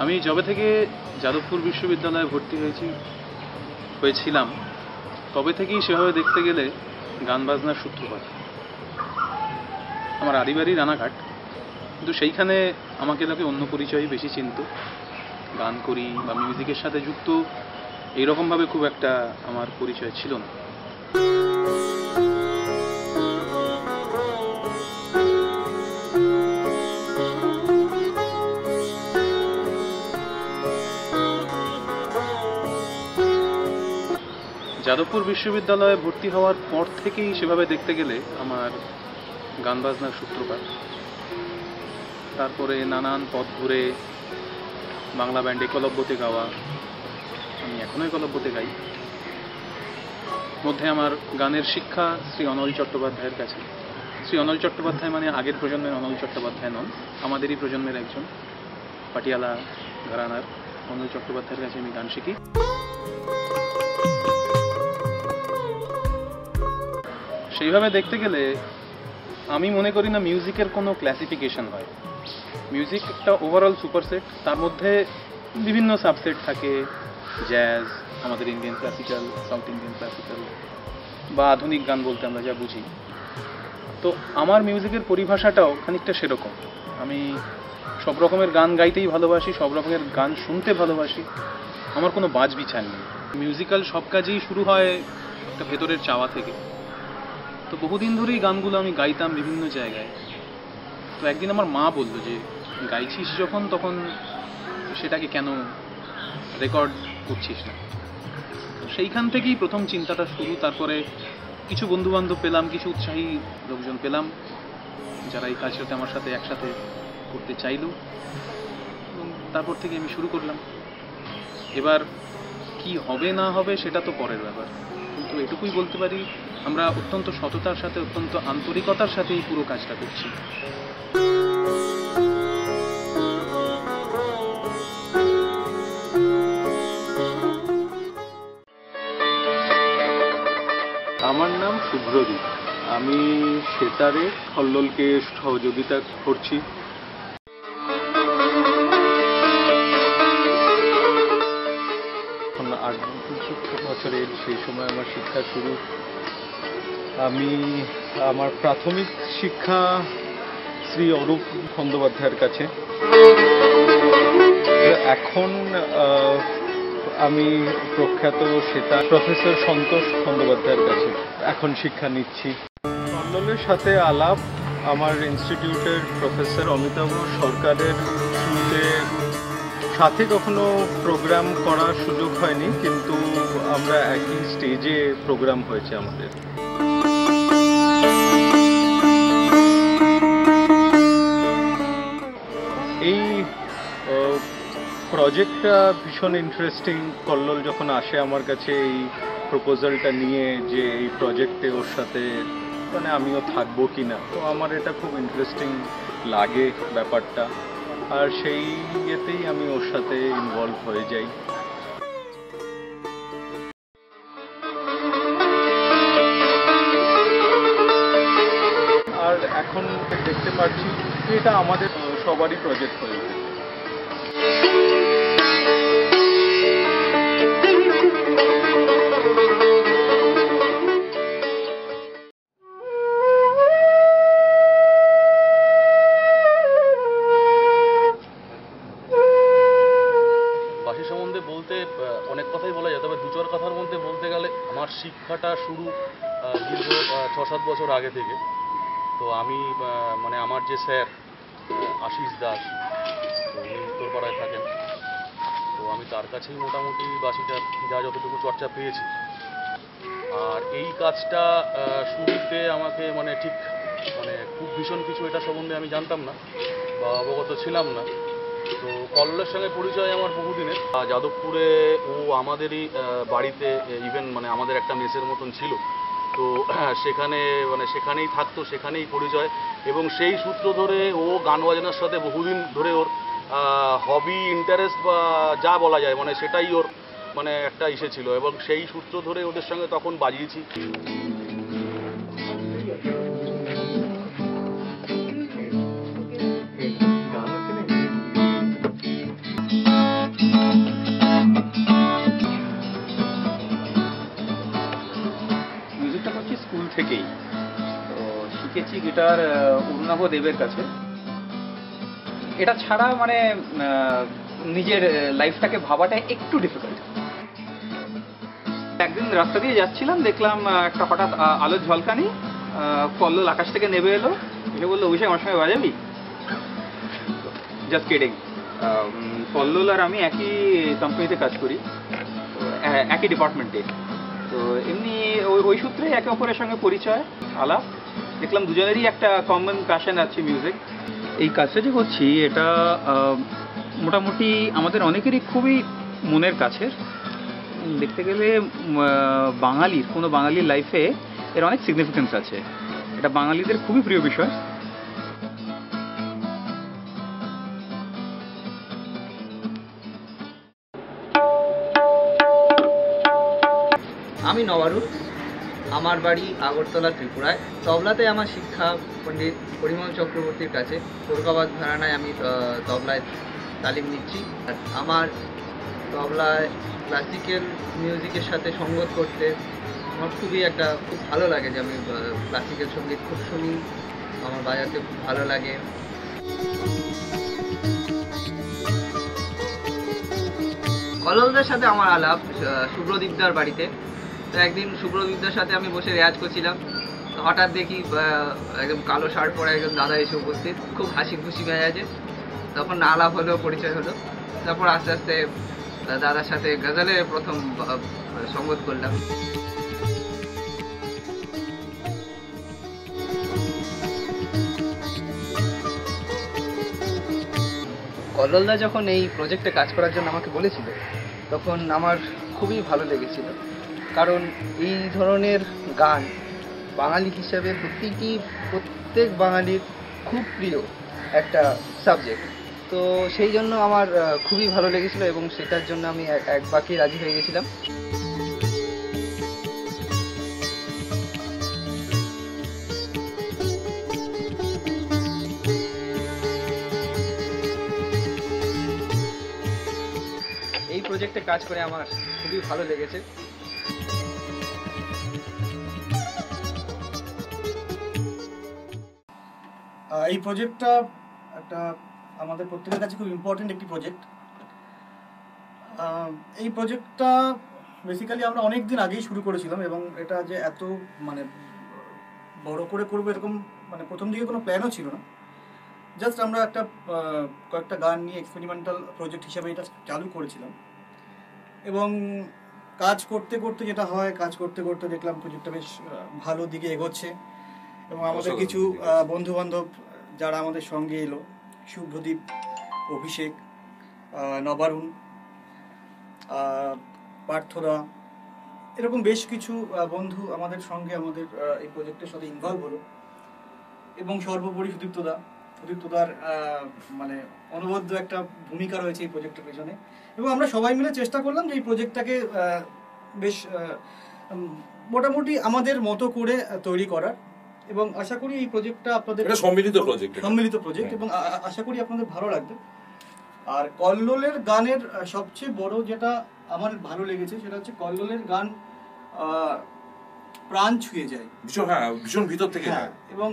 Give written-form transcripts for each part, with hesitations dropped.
আমি যবে থেকে যাদবপুর বিশ্ববিদ্যালয়ে ভর্তি হয়েছিলাম তবে থেকেই সেভাবে দেখতে গেলে গান বাজনার সূত্রপাত। আমার আদিবাড়ি রানাঘাট, কিন্তু সেইখানে আমাকে লোকে অন্য পরিচয়ে বেশি চিনত। গান করি বা মিউজিকের সাথে যুক্ত এইরকমভাবে খুব একটা আমার পরিচয় ছিল না। যাদবপুর বিশ্ববিদ্যালয়ে ভর্তি হওয়ার পর থেকেই সেভাবে দেখতে গেলে আমার গান বাজনার সূত্রপাত। তারপরে নানান পথ ঘুরে বাংলা ব্যান্ড একলব্যতে গাওয়া, আমি এখনো একলব্যতে গাই। মধ্যে আমার গানের শিক্ষা শ্রী অনল চট্টোপাধ্যায়ের কাছে। শ্রী অনল চট্টোপাধ্যায় মানে আগের প্রজন্মের অনল চট্টোপাধ্যায় নন, আমাদেরই প্রজন্মের একজন পাটিয়ালা ঘরানার অনল চট্টোপাধ্যায়ের কাছে আমি গান শিখি। সেইভাবে দেখতে গেলে আমি মনে করি না মিউজিকের কোনো ক্লাসিফিকেশন হয়। মিউজিক একটা ওভারঅল সুপারসেট, তার মধ্যে বিভিন্ন সাবসেট থাকে, জ্যাজ, আমাদের Indian classical, south Indian classical বা আধুনিক গান বলতে আমরা যা বুঝি। তো আমার মিউজিকের পরিভাষাটাও খানিকটা সেরকম। আমি সব রকমের গান গাইতেই ভালোবাসি, সব রকমের গান শুনতে ভালোবাসি, আমার কোনো বাজ বিচার নেই। মিউজিক্যাল সব কাজেই শুরু হয় একটা ভেতরের চাওয়া থেকে। তো বহুদিন ধরেই গানগুলো আমি গাইতাম বিভিন্ন জায়গায়। তো একদিন আমার মা বলল যে গাইছিস যখন, তখন সেটাকে কেন রেকর্ড করছিস না। সেইখান থেকেই প্রথম চিন্তাটা শুরু। তারপরে কিছু বন্ধুবান্ধব পেলাম, কিছু উৎসাহী লোকজন পেলাম যারা এই কাজটাতে আমার সাথে একসাথে করতে চাইলো, এবং তারপর থেকে আমি শুরু করলাম। এবার কি হবে না হবে সেটা তো পরের ব্যাপার, কিন্তু এটুকুই বলতে পারি আমরা অত্যন্ত সততার সাথে, অত্যন্ত আন্তরিকতার সাথে এই পুরো কাজটা করছি। আমার নাম শুভ্রদীপ, আমি সেতারে কল্লোলকে সহযোগিতা করছি। এখন 8 বছরের, সেই সময় আমার শিক্ষা শুরু। আমি আমার প্রাথমিক শিক্ষা শ্রী অরূপ বন্দ্যোপাধ্যায়ের কাছে। এখন আমি প্রখ্যাত সেতার প্রফেসর সন্তোষ বন্দ্যোপাধ্যায়ের কাছে এখন শিক্ষা নিচ্ছি। কল্লোলের সাথে আলাপ আমার ইনস্টিটিউটের প্রফেসর অমিতাভ সরকারের থ্রুতে, সাথে কখনো প্রোগ্রাম করার সুযোগ হয়নি, কিন্তু আমরা একই স্টেজে প্রোগ্রাম হয়েছে আমাদের। এই প্রজেক্টটা ভীষণ ইন্টারেস্টিং। কল্লোল যখন আসে আমার কাছে এই প্রপোজালটা নিয়ে যে এই প্রজেক্টে ওর সাথে মানে আমিও থাকবো কি না, তো আমার এটা খুব ইন্টারেস্টিং লাগে ব্যাপারটা, আর সেই ইয়েতেই আমি ওর সাথে ইনভলভ হয়ে যাই। আর এখন দেখতে পাচ্ছি এটা আমাদের সবারই প্রজেক্ট হয়ে যায়। বাঁশি সম্বন্ধে বলতে অনেক কথাই বলা যায়, তবে দু চার কথার মধ্যে বলতে গেলে আমার শিক্ষাটা শুরু দীর্ঘ 6-7 বছর আগে থেকে। তো আমি মানে আমার যে স্যার আশিস দাস, তো উনি উত্তরপাড়ায় থাকেন, তো আমি তার কাছেই মোটামুটি বাঁশিটার যা যতটুকু চর্চা পেয়েছি। আর এই কাজটা শুরুতে আমাকে মানে ঠিক মানে খুব ভীষণ কিছু এটা সম্বন্ধে আমি জানতাম না বা অবগত ছিলাম না। তো কল্লোলের সঙ্গে পরিচয় আমার বহুদিনের। যাদবপুরে ও আমাদেরই বাড়িতে, ইভেন মানে আমাদের একটা মেসের মতন ছিল, তো সেখানে মানে সেখানেই থাকতো, সেখানেই পরিচয়। এবং সেই সূত্র ধরে ও গান বাজনার সাথে বহুদিন ধরে ওর হবি, ইন্টারেস্ট বা যা বলা যায় মানে সেটাই ওর মানে একটা ইসে ছিল, এবং সেই সূত্র ধরে ওদের সঙ্গে তখন বাজিয়েছি। থেকেই। তো শিখেছি গিটার অরুণাভ দেবের কাছে। এটা ছাড়া মানে নিজের লাইফটাকে ভাবাটা একটু ডিফিকাল্ট। একদিন রাস্তা দিয়ে যাচ্ছিলাম, দেখলাম একটা হঠাৎ আলোর ঝলকানি, কল্লোল আকাশ থেকে নেমে এলো, এসে বললো অভিষেক আমার সঙ্গে বাজাবি। Just kidding. কল্লোল আর আমি একই কোম্পানিতে কাজ করি, তো একই ডিপার্টমেন্টে। তো এমনি ওই সূত্রে একে অপরের সঙ্গে পরিচয়, আলাপ। দেখলাম দুজনেরই একটা কমন প্যাশন আছে মিউজিক। এই কাজটা যে করছি এটা মোটামুটি আমাদের অনেকেরই খুবই মনের কাছের। দেখতে গেলে কোনো বাঙালির লাইফে এর অনেক সিগনিফিকেন্স আছে। এটা বাঙালিদের খুবই প্রিয় বিষয়। আমি নবারুণ, আমার বাড়ি আগরতলা, ত্রিপুরায়। তবলাতে আমার শিক্ষা পণ্ডিত পরিমল চক্রবর্তীর কাছে। কলকাবাদ ঘরানায় আমি তবলায় তালিম নিচ্ছি। আর আমার তবলায় ক্লাসিক্যাল মিউজিকের সাথে সঙ্গত করতে আমার খুব ভালো লাগে, যে আমি ক্লাসিক্যাল সঙ্গীত খুব শুনি, আমার বাজাতে খুব ভালো লাগে। কল্লোলদের সাথে আমার আলাপ শুভ্রদীপদার বাড়িতে। তো একদিন শুভ্রদীপদার সাথে আমি বসে রেয়াজ করছিলাম, তো হঠাৎ দেখি একদম কালো শার্ট পরে একজন দাদা এসে উপস্থিত, খুব হাসি খুশি মেজাজে। তখন আলাপ হলো, পরিচয় হলো। তারপর আস্তে আস্তে দাদার সাথে গজলে প্রথম সঙ্গত করলাম। কল্লোলদা যখন এই প্রজেক্টে কাজ করার জন্য আমাকে বলেছিল, তখন আমার খুবই ভালো লেগেছিল। কারণ এই ধরনের গান বাঙালি হিসাবে প্রত্যেক বাঙালির খুব প্রিয় একটা সাবজেক্ট। তো সেই জন্য আমার খুবই ভালো লেগেছিল এবং সেটার জন্য আমি এক বাক্যে রাজি হয়ে গেছিলাম। এই প্রজেক্টে কাজ করে আমার খুবই ভালো লেগেছে। এই প্রজেক্টটা একটা আমাদের প্রত্যেকের কাছে খুব ইম্পর্টেন্ট একটি প্রজেক্ট। এই প্রজেক্টটা বেসিক্যালি আমরা অনেক দিন আগেই শুরু করেছিলাম, এবং এটা যে এত মানে বড় করে করবো এরকম মানে প্রথম দিকে কোনো প্ল্যানও ছিল না। জাস্ট আমরা কয়েকটা গান নিয়ে এক্সপেরিমেন্টাল প্রজেক্ট হিসেবে এটা চালু করেছিলাম, এবং কাজ করতে করতে যেটা হয়, কাজ করতে করতে দেখলাম প্রজেক্টটা বেশ ভালো দিকে এগোচ্ছে। এবং আমাদের কিছু বন্ধু বান্ধব যারা আমাদের সঙ্গে এলো, শুভ্রদীপ, অভিষেক, নবারুণ, পার্থদা, এরকম বেশ কিছু বন্ধু আমাদের সঙ্গে আমাদের এই প্রজেক্টের সাথে ইনভলভ হলো। এবং সর্বোপরি সুদীপ্তদার মানে অনবদ্য একটা ভূমিকা রয়েছে এই প্রজেক্টের পেছনে। এবং আমরা সবাই মিলে চেষ্টা করলাম যে এই প্রজেক্টটাকে বেশ মোটামুটি আমাদের মতো করে তৈরি করার, এবং আশা করি এই প্রজেক্টটা আপনাদের সম্মিলিত প্রজেক্ট, এবং আশা করি আপনাদের ভালো লাগবে। আর কল্লোলের গানের সবচেয়ে বড় যেটা আমার ভালো লেগেছে সেটা হচ্ছে কল্লোলের গান প্রাণ ছুঁয়ে যায় ভীষণ ভিতর থেকে। এবং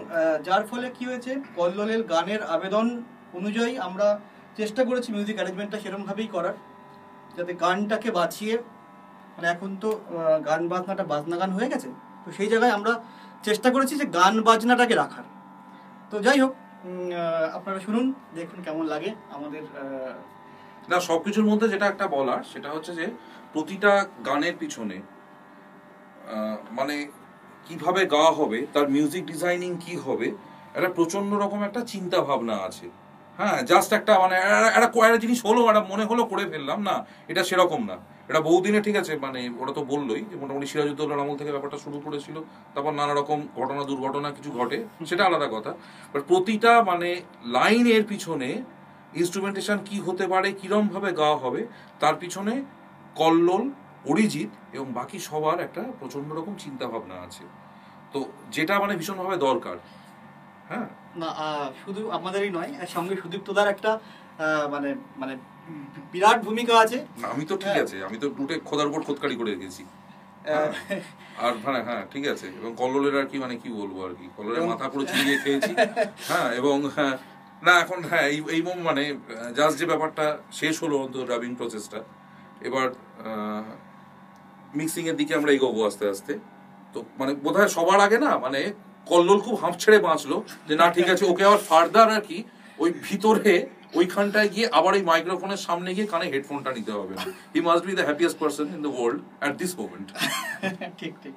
যার ফলে কি হয়েছে, কল্লোলের গানের আবেদন অনুযায়ী আমরা চেষ্টা করেছি মিউজিক অ্যারেঞ্জমেন্টটা সেরকমভাবেই করার, যাতে গানটাকে বাঁচিয়ে, মানে এখন তো গান বাজনাটা বাজনা গান হয়ে গেছে, তো সেই জায়গায় আমরা চেষ্টা করেছি যে গান বাজনাটাকে রাখার। তো যাই হোক, আপনারা শুনুন, দেখুন কেমন লাগে আমাদের। না, সবকিছুর মধ্যে যেটা একটা বলার সেটা হচ্ছে যে প্রতিটা গানের পিছনে মানে কিভাবে গাওয়া হবে, তার মিউজিক ডিজাইনিং কি হবে, একটা প্রচন্ড রকম একটা চিন্তা ভাবনা আছে। হ্যাঁ, জাস্ট একটা মানে একটা জিনিস হলো, একটা মনে হলো করে ফেললাম না, এটা সেরকম না। এটা বহুদিনে, ঠিক আছে, মানে ওরা তো বললোই যে মোটামুটি সিরাজউদ্দৌলার আমল থেকে ব্যাপারটা শুরু করেছিল, তারপর নানা রকম ঘটনা দুর্ঘটনা কিছু ঘটে, সেটা আলাদা কথা। বাট প্রতিটা মানে লাইনের পিছনে ইনস্ট্রুমেন্টেশন কি হতে পারে, কিরম ভাবে গাওয়া হবে, তার পিছনে কল্লোল, অরিজিৎ এবং বাকি সবার একটা প্রচন্ড রকম চিন্তা ভাবনা আছে, তো যেটা মানে ভীষণভাবে দরকার। হ্যাঁ, না শুধু আমাদেরই নয়, সঙ্গে সুদীপ্তদার একটা মানে মানে বিরাট ভূমিকা আছে। আমি তো ঠিক আছে, আমি তো রুটে খোদার উপর খোদকারি করে গেছি। আর মানে হ্যাঁ ঠিক আছে, এবং কল্লোলের আর কি মানে কি বলবো আর কি, কল্লোলের মাথা পুরো চিবিয়ে খেয়েছি। হ্যাঁ এবং হ্যাঁ না এখন হ্যাঁ এই মানে জাস্ট যে ব্যাপারটা শেষ হলো অন্তত ডাবিং প্রসেসটা, এবার মিক্সিং এর দিকে আমরা এগোবো আস্তে আস্তে। তো মানে বোধহয় সবার আগে না মানে কল্লোল খুব হাঁপ ছেড়ে বাঁচলো যে না ঠিক আছে ওকে আবার ফার্দার আর কি ওই ভিতরে ওইখানটায় গিয়ে আবার এই মাইক্রোফোনের সামনে গিয়ে কানে হেডফোনটা নিতে হবে। He must be the happiest person in the world at this moment. ঠিক ঠিক।